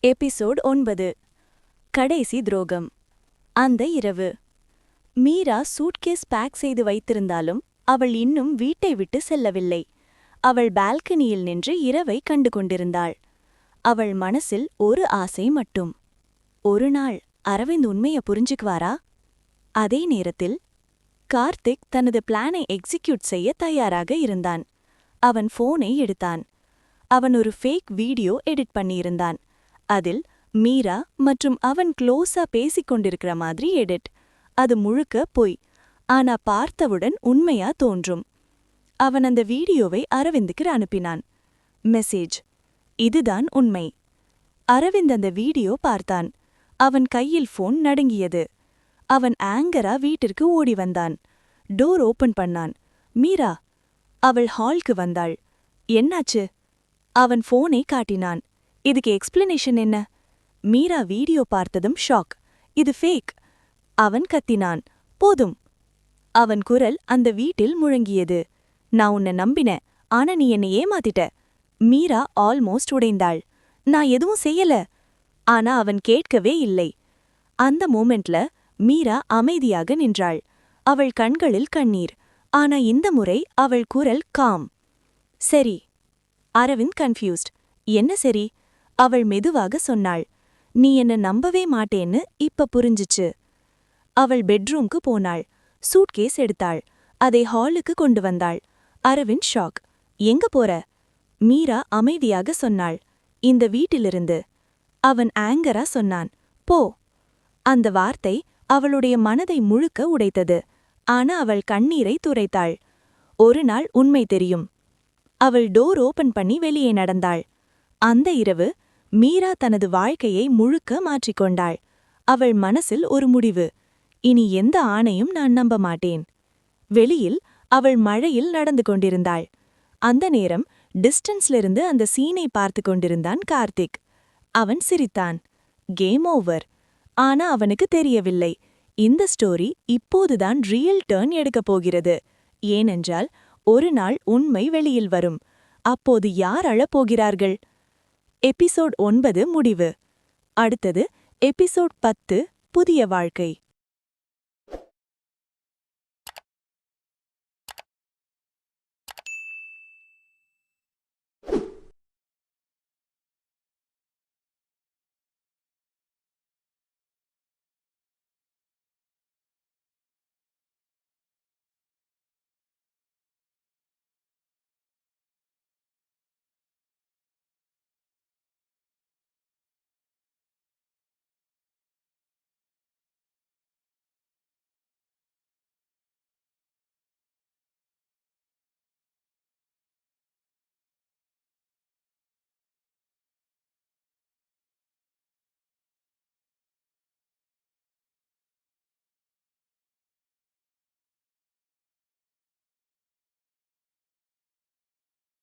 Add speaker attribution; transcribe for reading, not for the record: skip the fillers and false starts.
Speaker 1: Episode 9. கடைசி துரோகம். அந்த இரவு மீரா சூட்கேஸ் பேக் செய்து வைத்திருந்தாலும் அவள் இன்னும் வீட்டை விட்டு செல்லவில்லை. அவள் பால்கனியில் நின்று இரவை கண்டு கொண்டிருந்தாள். அவள் மனசில் ஒரு ஆசை மட்டும். ஒரு நாள் அரவிந்த் உண்மைய புரிஞ்சுக்குவாரா? அதே நேரத்தில் கார்த்திக் தனது பிளானை எக்ஸிக்யூட் செய்ய தயாராக இருந்தான். அவன் போனை எடுத்தான். அவன் ஒரு ஃபேக் வீடியோ எடிட் பண்ணியிருந்தான். அதில் மீரா மற்றும் அவன் க்ளோஸா பேசிக் கொண்டிருக்கிற மாதிரி எடிட். அது முழுக்க பொய், ஆனா பார்த்தவுடன் உண்மையா தோன்றும். அவன் அந்த வீடியோவை அரவிந்துக்கு அனுப்பினான். மெசேஜ்: இதுதான் உண்மை. அரவிந்த் அந்த வீடியோ பார்த்தான். அவன் கையில் போன் நடுங்கியது. அவன் ஆங்கரா வீட்டிற்கு ஓடி வந்தான். டோர் ஓபன் பண்ணான். மீரா. அவள் ஹால்க்கு வந்தாள். என்னாச்சு? அவன் போனை காட்டினான். இதுக்கு எக்ஸ்பிளனேஷன் என்ன? மீரா வீடியோ பார்த்ததும் ஷாக். இது ஃபேக். அவன் கத்தினான். போதும். அவன் குரல் அந்த வீட்டில் முழங்கியது. நான் உன்னை நம்பினேன், ஆனா நீ என்னை ஏமாத்திட்ட. மீரா ஆல்மோஸ்ட் உடைந்தாள். நான் எதுவும் செய்யல. ஆனா அவன் கேட்கவே இல்லை. அந்த மோமெண்ட்ல மீரா அமைதியாக நின்றாள். அவள் கண்களில் கண்ணீர். ஆனா இந்த முறை அவள் குரல் காம். சரி. அரவிந்த் கன்ஃபியூஸ்ட். என்ன சரி? அவள் மெதுவாக சொன்னாள். நீ என்ன நம்பவே மாட்டேன்னு இப்ப புரிஞ்சுச்சு. அவள் பெட்ரூம்க்கு போனாள். சூட்கேஸ் எடுத்தாள். அதை ஹாலுக்கு கொண்டு வந்தாள். அரவிந்த் ஷாக். எங்க போற? மீரா அமைதியாக சொன்னாள். இந்த வீட்டிலிருந்து. அவன் ஆங்கரா சொன்னான். போ. அந்த வார்த்தை அவளுடைய மனதை முழுக்க உடைத்தது. ஆனா அவள் கண்ணீரை துரைத்தாள். ஒரு நாள் உண்மை தெரியும். அவள் டோர் ஓபன் பண்ணி வெளியே நடந்தாள். அந்த இரவு மீரா தனது வாழ்க்கையை முழுக்க மாற்றிக்கொண்டாள். அவள் மனசில் ஒரு முடிவு. இனி எந்த ஆணையும் நான் நம்ப மாட்டேன். வெளியில் அவள் மழையில் நடந்து கொண்டிருந்தாள். அந்த நேரம் டிஸ்டன்ஸ்லிருந்து அந்த சீனை பார்த்து கொண்டிருந்தான் கார்த்திக். அவன் சிரித்தான். Game over. ஆனா அவனுக்கு தெரியவில்லை, இந்த ஸ்டோரி இப்போதுதான் ரியல் டர்ன் எடுக்கப் போகிறது. ஏனென்றால் ஒரு நாள் உண்மை வெளியில் வரும். அப்போது யார் அழப்போகிறார்கள்? எபிசோட் 9 முடிவு. அடுத்தது எபிசோட் 10 புதிய வாழ்க்கை.